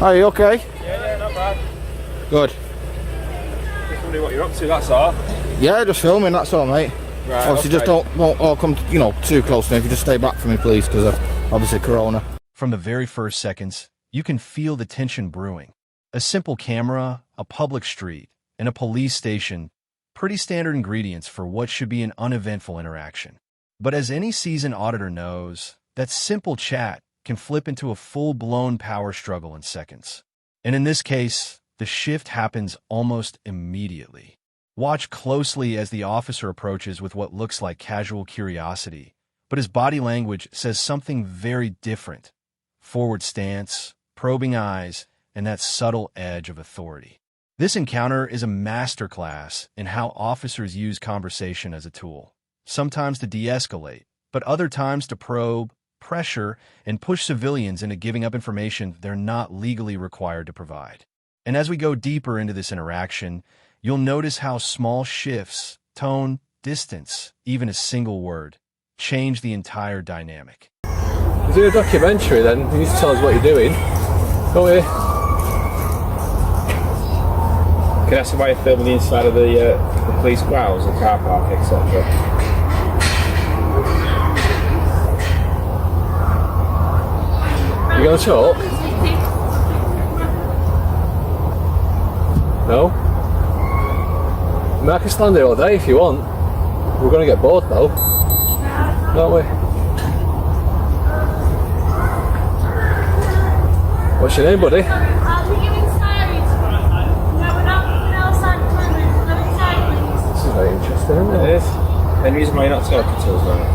Are you okay? Yeah, not bad. Good. Just wondering what you're up to, that's all. Yeah, just filming, that's all, mate. Right, Obviously, okay. just don't all come, too close to me. If you just stay back from me, please, because of, obviously, Corona. From the very first seconds, you can feel the tension brewing. A simple camera, a public street, and a police station, pretty standard ingredients for what should be an uneventful interaction. But as any seasoned auditor knows, that simple chat can flip into a full-blown power struggle in seconds. And in this case, the shift happens almost immediately. Watch closely as the officer approaches with what looks like casual curiosity, but his body language says something very different. Forward stance, probing eyes, and that subtle edge of authority. This encounter is a masterclass in how officers use conversation as a tool, sometimes to de-escalate, but other times to probe, pressure, and push civilians into giving up information they're not legally required to provide. And as we go deeper into this interaction, you'll notice how small shifts, tone, distance, even a single word, change the entire dynamic. Is it a documentary then? You need to tell us what you're doing. Don't we? Can I ask why you're filming the inside of the police grounds, the car park, etc.? You gonna talk? No? I mean, I can stand here all day if you want. We're gonna get bored though, aren't we? What's your name, buddy? This is very interesting, isn't it? It is. Any reason why you're not talking to us, right?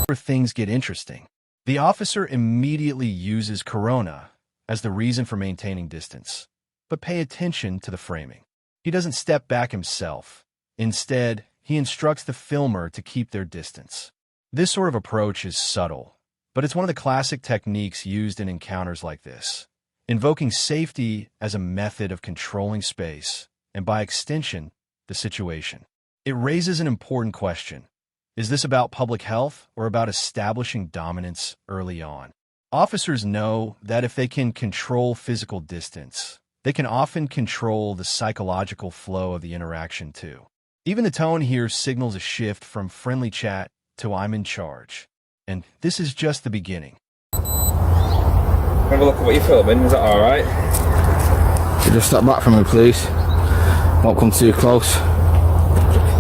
Where things get interesting, the officer immediately uses Corona as the reason for maintaining distance. But pay attention to the framing. He doesn't step back himself. Instead, he instructs the filmer to keep their distance. This sort of approach is subtle, but it's one of the classic techniques used in encounters like this, invoking safety as a method of controlling space, and by extension, the situation. It raises an important question. Is this about public health or about establishing dominance early on? Officers know that if they can control physical distance, they can often control the psychological flow of the interaction too. Even the tone here signals a shift from friendly chat to I'm in charge. And this is just the beginning. Have a look at what you're filming, is that alright? You just step back from me, please. Don't come too close.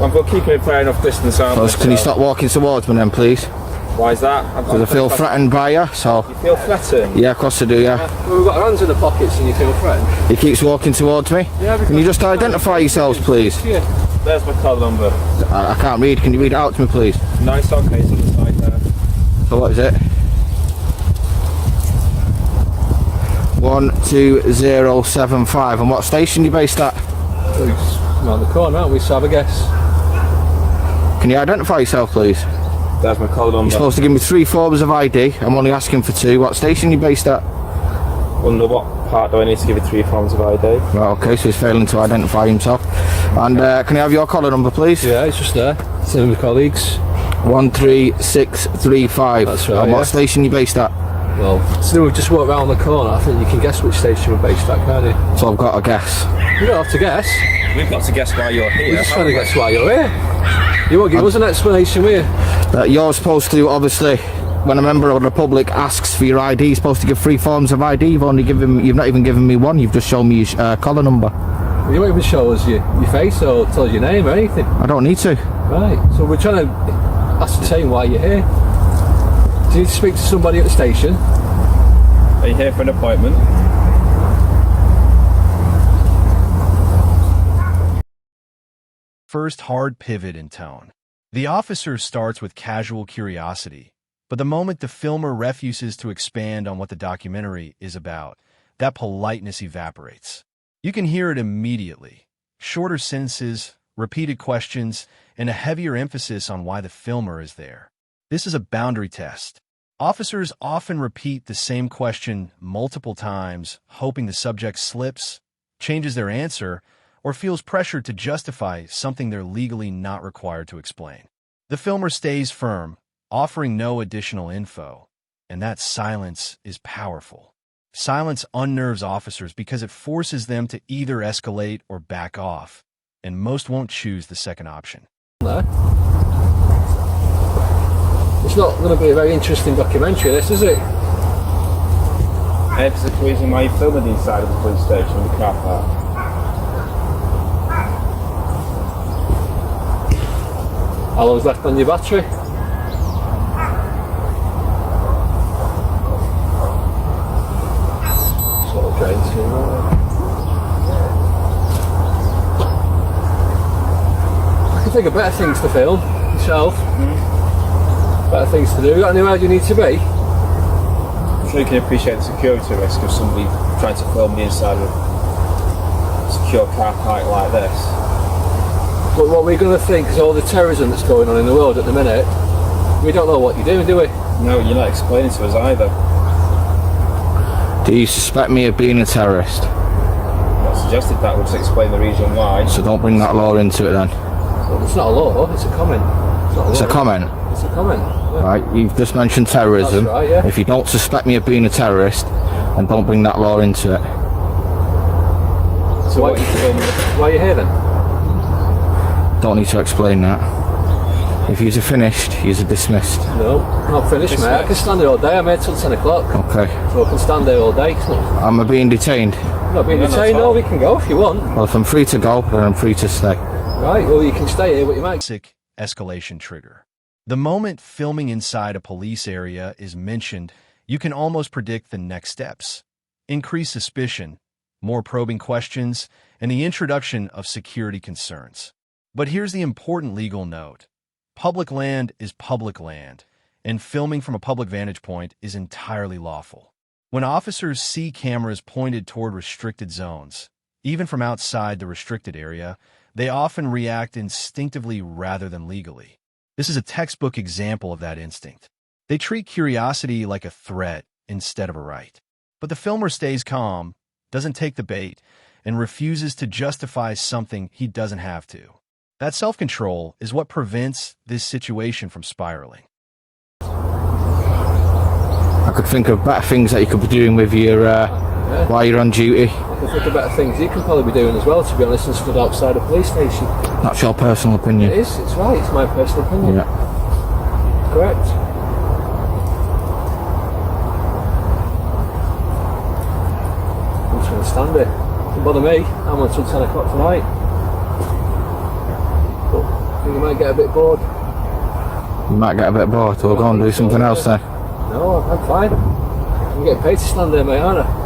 We're keeping it fair enough distance, aren't we? Can you stop walking towards me then, please? Why is that? Because I feel threatened by you, so... You feel threatened? Yeah, of course I do, yeah. Well, we've got our hands in the pockets and you feel threatened. He keeps walking towards me. Yeah, Can you just identify yourselves, please? Yeah. There's my call number. I can't read. Can you read it out to me, please? No, it's okay, it's on the side there. So what is it? 12075. And what station are you based at? We're around the corner, aren't we? So have a guess. Can you identify yourself, please? There's my call number. You're supposed to give me 3 forms of ID. I'm only asking for 2. What station are you based at? Wonder what part do I need to give you 3 forms of ID? Right, okay, so he's failing to identify himself. And can I have your collar number, please? Yeah, it's just there. Same with colleagues. 13635. That's right, And what yeah. station are you based at? Well, so we've just walked around the corner. I think you can guess which station we're based at, can't you? So I've got a guess. You don't have to guess. We've got to guess why you're here. We're just trying to guess why you're here. You won't give us an explanation, will you? You're supposed to, obviously, when a member of the public asks for your ID, you're supposed to give 3 forms of ID. You've not even given me one. You've just shown me your collar number. You won't even show us your face or tell us your name or anything. I don't need to. Right, so we're trying to ascertain why you're here. Do you need to speak to somebody at the station? Are you here for an appointment? First hard pivot in tone. The officer starts with casual curiosity, but the moment the filmer refuses to expand on what the documentary is about, that politeness evaporates. You can hear it immediately. Shorter sentences, repeated questions, and a heavier emphasis on why the filmer is there. This is a boundary test. Officers often repeat the same question multiple times, hoping the subject slips, changes their answer, or feels pressured to justify something they're legally not required to explain. The filmer stays firm, offering no additional info, and that silence is powerful. Silence unnerves officers because it forces them to either escalate or back off, and most won't choose the second option. No. It's not going to be a very interesting documentary, this, is it? That's the reason why you're filming the inside of the police station in the car park. How long's left on your battery? Sort of drains through there. I can think of better things to film yourself. Better things to do. Got anywhere you need to be? I'm sure you can appreciate the security risk of somebody trying to film the inside of a secure car park like this. But what we're going to think is all the terrorism that's going on in the world at the minute, we don't know what you're doing, do we? No, you're not explaining to us either. Do you suspect me of being a terrorist? I suggested that would explain the reason why. So don't bring that law into it then. Well, it's not a law, it's a comment. It's a comment. It's a comment. Yeah. Right, you've just mentioned terrorism. That's right, yeah. If you don't suspect me of being a terrorist, then don't bring that law into it. So what are you filming? Why are you here then? Don't need to explain that. If you're finished, you're dismissed. No, not finished, mate. I can stand there all day. I'm here till 10 o'clock. Okay. So I can stand there all day. Am I being detained? I'm not being No, not detained, at no, all. we can go if you want. Well, if I'm free to go, then I'm free to stay. Right, well, you can stay here, but you might. Basic escalation trigger. The moment filming inside a police area is mentioned, you can almost predict the next steps. Increased suspicion, more probing questions, and the introduction of security concerns. But here's the important legal note. Public land is public land, and filming from a public vantage point is entirely lawful. When officers see cameras pointed toward restricted zones, even from outside the restricted area, they often react instinctively rather than legally. This is a textbook example of that instinct. They treat curiosity like a threat instead of a right. But the filmer stays calm, doesn't take the bait, and refuses to justify something he doesn't have to. That self-control is what prevents this situation from spiraling. I could think of better things that you could be doing with your while you're on duty. I can think of better things you can probably be doing as well, to be honest, and stood outside a police station. That's your personal opinion. It is, it's right, it's my personal opinion. Yeah. Correct. I'm just going to stand there. Don't bother me, I'm on till 10 o'clock tonight. But I think you might get a bit bored. You might get a bit bored. We'll go and do something else then. No, I'm fine. I'm getting paid to stand there, mate, aren't I?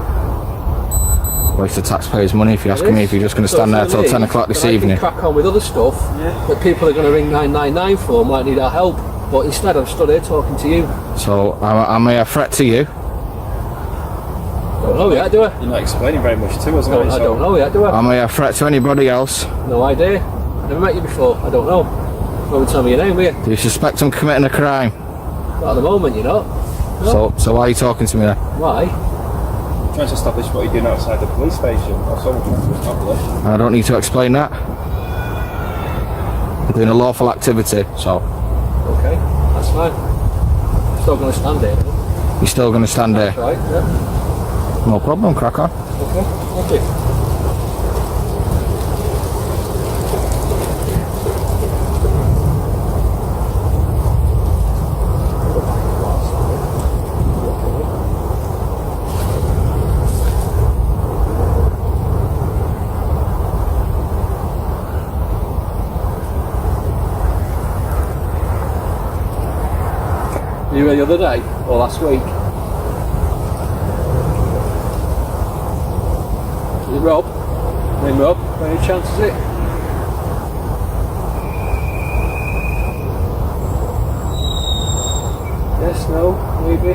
Waste of taxpayers' money if you're asking me if you're just going to stand there till 10 o'clock this evening. I can crack on with other stuff that people are going to ring 999 for, might need our help. But instead I'm stood here talking to you. So, am I a threat to you? Don't know yet, do I? You're not explaining very much to us, No, I don't know yet, do I? Am I a threat to anybody else? No idea. Never met you before, I don't know. You won't tell me your name, will you? Do you suspect I'm committing a crime? Not at the moment, you know. No. So why are you talking to me then? Why? Trying to establish what you're doing outside the police station, or someone trying to establish. I don't need to explain that. I'm doing a lawful activity, so Okay, that's fine. Still going to stand here. you're still going to stand there. Right, yeah. No problem, crack on. Okay, thank you. You were the other day, or last week? Is it Rob? Name Rob? By any chance, is it? Yes, no, maybe?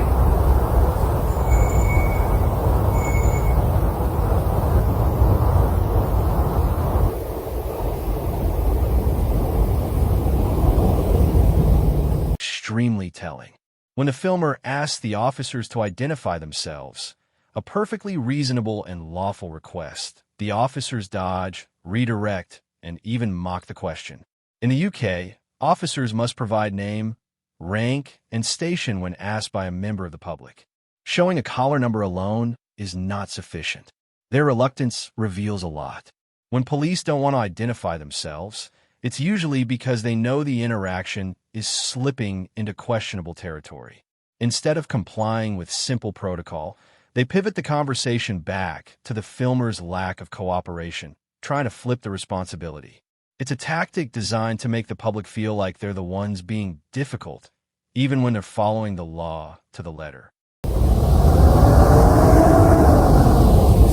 Extremely telling. When the filmer asks the officers to identify themselves, a perfectly reasonable and lawful request, the officers dodge, redirect, and even mock the question. In the UK, officers must provide name, rank, and station when asked by a member of the public. Showing a collar number alone is not sufficient. Their reluctance reveals a lot. When police don't want to identify themselves, it's usually because they know the interaction is slipping into questionable territory. Instead of complying with simple protocol, they pivot the conversation back to the filmer's lack of cooperation, trying to flip the responsibility. It's a tactic designed to make the public feel like they're the ones being difficult, even when they're following the law to the letter. It's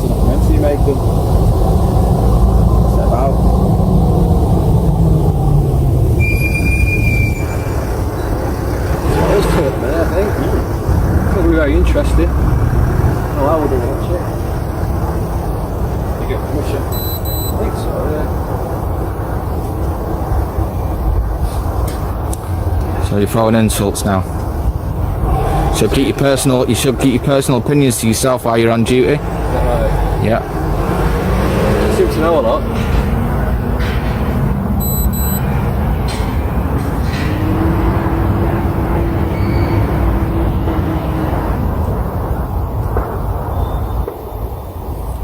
a documentary you make them. What's it about? It's to it, man, I think. It'll be very interesting. Oh, I wouldn't watch it. You get permission? I think so, yeah. So you're throwing insults now. You should keep your personal opinions to yourself while you're on duty. Is that right? Yeah. You seem to know a lot.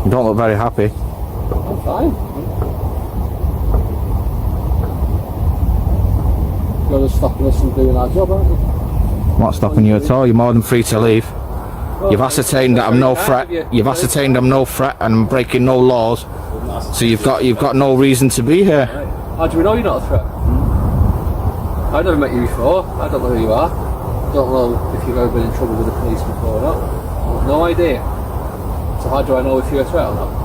You don't look very happy. I'm fine. You're just stopping us from doing our job, aren't you? I'm not stopping you at all. You're more than free to leave. You've ascertained that I'm no threat. You've ascertained I'm no threat and I'm breaking no laws. So you've got no reason to be here. Right. How do we know you're not a threat? I've never met you before. I don't know who you are. Don't know if you've ever been in trouble with the police before or not. I've no idea. So how do I know if you're a threat or not?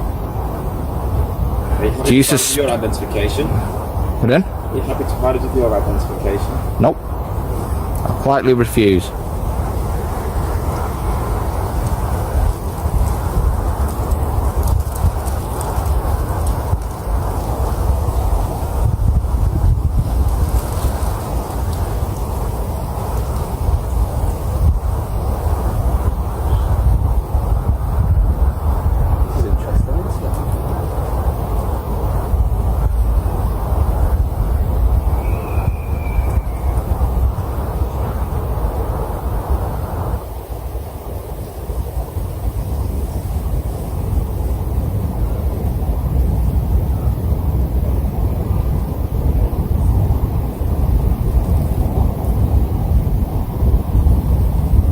Do you your identification? Pardon? Are you happy to provide us with your identification? Nope. I politely refuse. This is interesting, isn't it?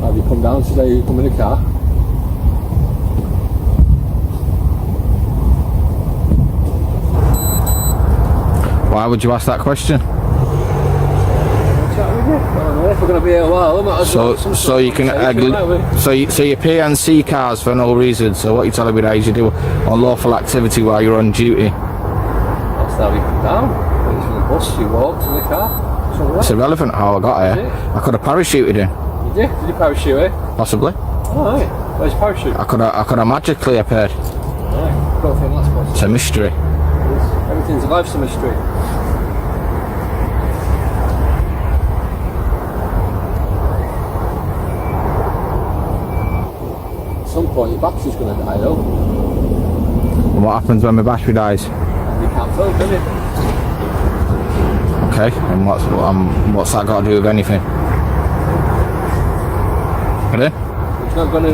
Have you come down today? You come in the car? Why would you ask that question? Chat with you. I don't know if we're going to be here a while. I might as well have some So sort you of can conversation, might we? so you PNC cars for no reason. So what you're telling me now is you do unlawful activity while you're on duty. That's how we come down. Went from the bus, you walked in the car. It's all right. It's irrelevant how I got here. I could have parachuted in, You did? Did you parachute, eh? possibly. Alright. Where's your parachute? I could have magically appeared. Alright. Don't think that's possible. It's a mystery. Everything's a life's a mystery. At some point your battery's going to die though. And what happens when my battery dies? You can't film, can you? Okay, and what's that got to do with anything? Pardon? It's not going to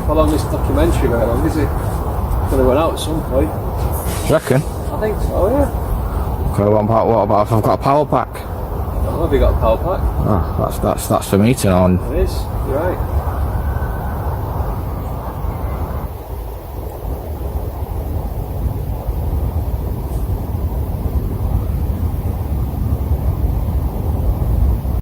prolong this documentary very long, is it? It's going to run out at some point. Do you reckon? I think so, yeah. Okay, what about if I've got a power pack? I don't know if you got a power pack. Oh, that's for me to know. It is, you're right.